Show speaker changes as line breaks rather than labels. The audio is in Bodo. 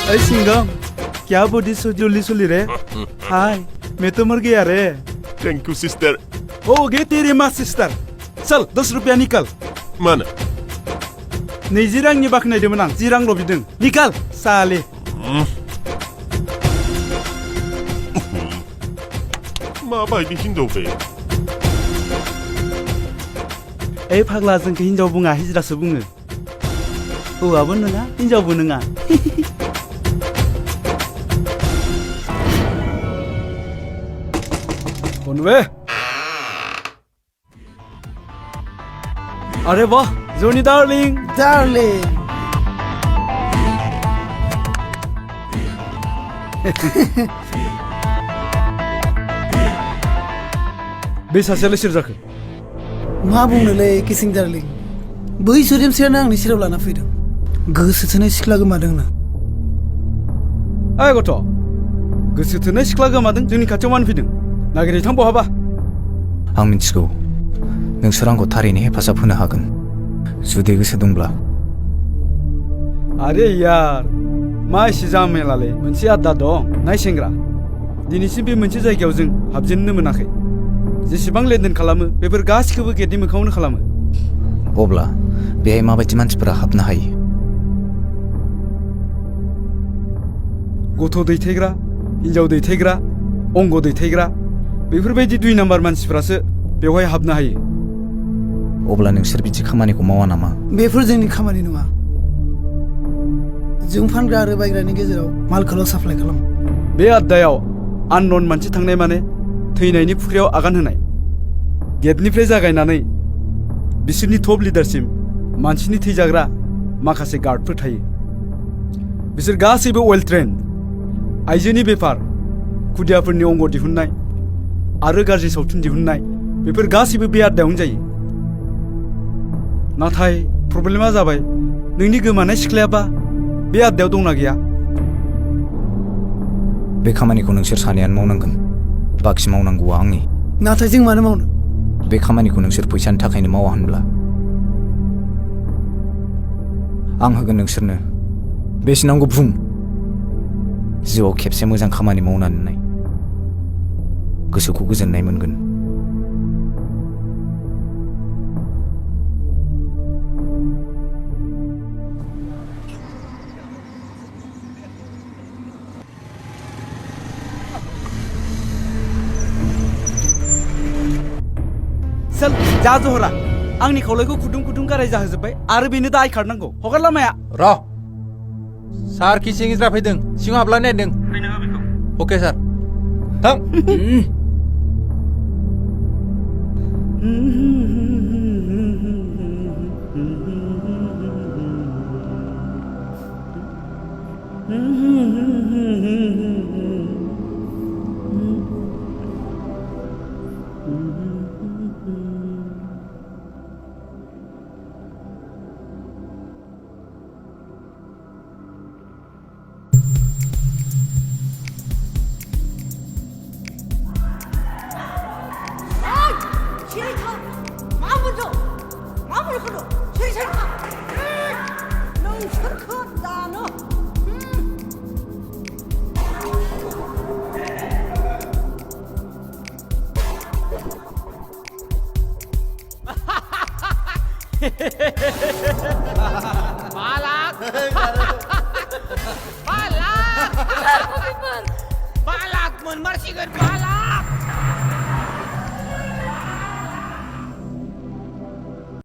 अरे सिंगम क्या बॉडी सो जल्दी सुली रे हाय मैं तो मर गया रे
थैंक यू सिस्टर
हो गए तेरी माँ सिस्टर चल 10 रुपया निकाल
मानो
20 रांनि बाखनायदोंमोन आं 10 रांल' बिदों निकाल साले
माबायदि हिनजाव बे
ओइ फाग्ला जोंखौ हिनजाव बुङा हिजरासो बुङो हौवाबो नङा हिनजावबो नङा बोनबे अरे वाह जोनी डार्लिंग बे सासेयालाय सोर जाखो
मा बुंनोलै किसिं डार्लिं बै सोदेमसेयानो आंनि सेराव लाना फैदों गोसो थोनाय सिख्ला गोमादोंनो
ओइ गथ' गोसो थोनाय सिख्ला गोमादों जोंनि खाथियाव मानो फैदों नागिरै थां बहाबा
आं मिथिगौ नोंसोर आंखौ थारैनो हेफाजाब होनो हागोन जुदि गोसो दंब्ला
आरे यार मा एसे जामेलालै मोनसे आद्दा दं नाय सेंग्रा दिनैसिम बे मोनसे जायगायाव जों हाबजेननो मोनाखै जेसेबां लेनदेन खालामो बेफोर गासिखौबो गेटनि मोखाङावनो खालामो
अब्ला बेहाय माबायदि मानसिफोरा हाबनो हायो
गथ' दैथायग्रा हिनजाव दैथायग्रा अंग दैथायग्रा बेफोरबायदि 2 नाम्बार मानसिफ्रासो बेवहाय हाबनो हायो
अब्ला नोंसोर बिदि खामानिखौ मावा नामा
बेफोर जोंनि खामानि नङा जों फानग्रा आरो बायग्रानि गेजेराव मालखौल' साप्लाय खालामो
बे आड्डायाव आननन मानसि थांनाय माने थैनायनि फुख्रियाव आगान होनाय गेटनिफ्राय जागायनानै बिसोरनि टप लिडारसिम मानसिनि थैजाग्रा माखासे गार्डफोर थायो बिसोर गासैबो वेल ट्रेन्ड आइजोनि बेफार खुदियाफोरनि अंग दिहुननाय आरो गाज्रि सावथुन दिहुननाय बेफोर गासैबो बे आड्डायावनो जायो नाथाय प्रब्लेमा जाबाय नोंनि गोमानाय सिख्लायाबा बे आड्डायाव दंना गैया
बे खामानिखौ नोंसोर सानैयानो मावनांगोन बाखि मावनांगौआ आंनि
नाथाय जों मानो मावनो
बे खामानिखौ नोंसोर फैसानि थाखायनो मावा होनब्ला आं होगोन नोंसोरनो बेसे नांगौ बुं जिउआव खेबसे मोजां खामानि मावनानै नाय गोसोखौ गोजोननाय मोनगोन
चल जा जहरा आंनि खावलायखौ खुदुं गाराय जाहोजोब्बाय आरो बेनो दा आइ कार्ड नांगौ हगार लामाया
र' सार किसिं हिजरा फैदों सिङाव हाबला नायदों
फैनो हो बेखौ
अके सार थां
Balak! Balak! Marsigan balak!